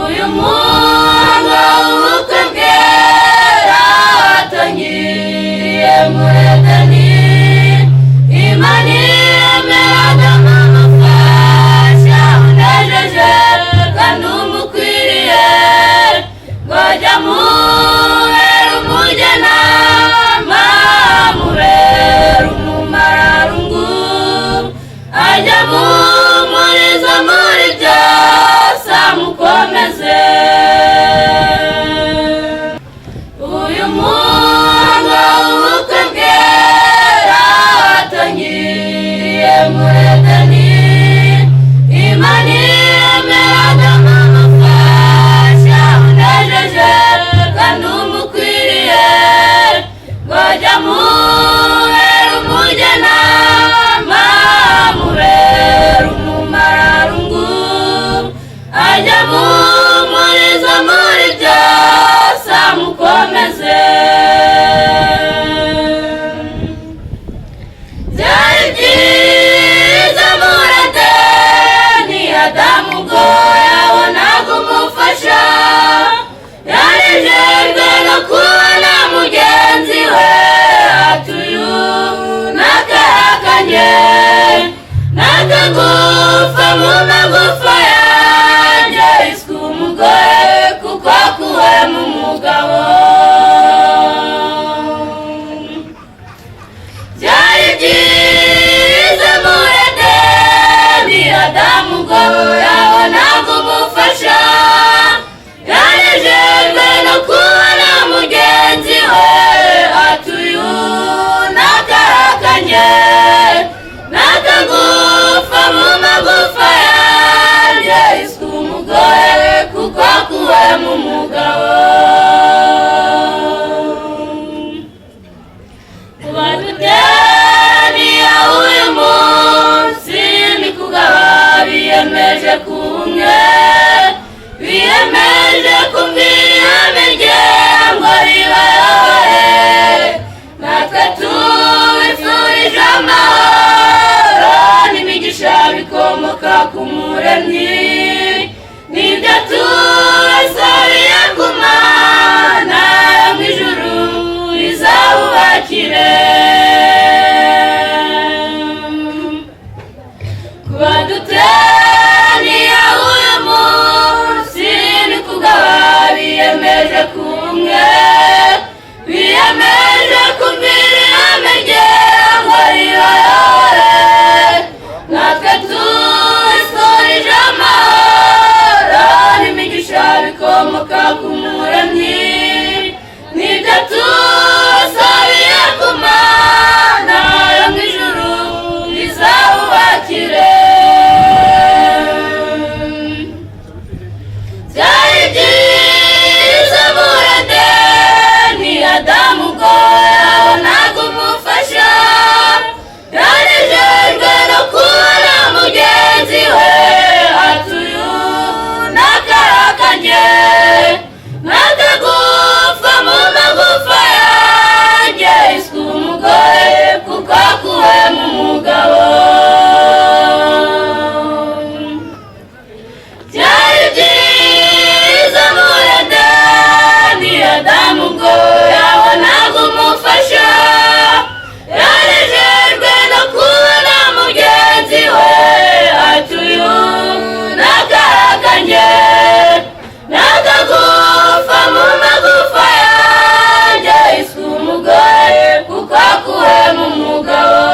uyu muhango w'ubukwe bwera watangiriye muri Edeni. Imana iremeraga amufasha unejeje kandi umukwiriye, ngo ajya amubera umujyanama, amubera umumararungu, ajya amuhumuriza muri byose amukomeze. Uyu muhango w'ubukwe bwera watangiriye muri Edeni. Imana iremeraga amufasha unejeje kandi umukwiriye, ngo ajya amubera umujyanama, amubera umumararungu, ajya amuhumuriza muri byose amukomeze. Byari byiza muri Edeni, Adamu ubwo yabonaga umufasha, yanejejwe no kubona mugenzi we, atuyu n'akahakanye, n'akagufa mu magufa yanjye, iswe umugore kuko akuwe mu mugabo. Byari byiza muri Edeni, Adamu ubwo yabonaga umufasha, yanejejwe no kubona mugenzi we, atuyu n'akahakanye, n'akagufa mu magufa yanjye, iswe umugore kuko akuwe mu mugabo. Kuba duteraniye uyu munsi ni kugaba biyemeje kumwe, biyemeje kumvira ihame rye ngo ribayobore. Natwe tubifurije amahoro n'imigisha bikomoka ku Muremyi, nibyo tubasabiye ku Mana yo mu ijuru izabubakire. Kuba duteraniye uyu munsi ni kugaba biyemeje kumwe, biyemeje kumvira ihame rye ngo ribayobore. Natwe tubifurije amahoro n'imigisha bikomoka ku Muremyi, nibyo tubasabiye ku Mana yo mu ijuru izabubakire. Byari byiza muri Edeni, Adamu ubwo yabonaga umufasha, yanejejwe no kubona mugenzi we, atuyu n'akahakanye, n'akagufa mu magufa yanjye, iswe umugore kuko akuwe mu mugabo. Byari byiza muri Edeni, Adamu ubwo yabonaga umufasha, yanejejwe no kubona mugenzi we, atuyu n'akahakanye, n'akagufa mu magufa yanjye, iswe umugore kuko akuwe mu mugabo.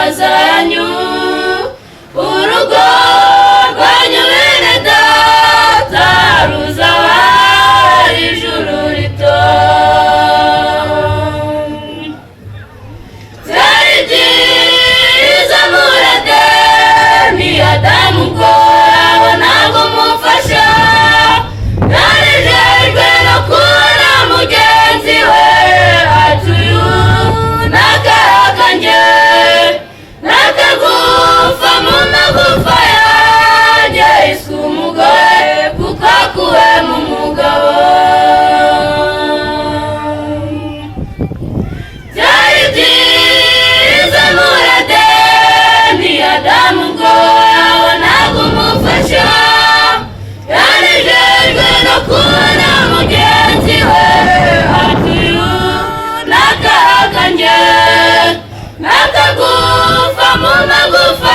amaza yanyu, urugo rwanyu bene data ruzaba ari ijuru rito. Byari byiza muri Edeni, Adamu ubwo yabonaga umufasha, yanejejwe no kubona mugenzi we, ati uyu ni akara kanjye, n'akagufa mu magufa yanjye, isi umugore kuko akuwe mu mugabo. Byari byiza muri Edeni, Adamu ubwo yabonaga umufasha, yanejejwe no kubona mugenzi we, ati uyu ni akara kanjye, n'akagufa mu magufa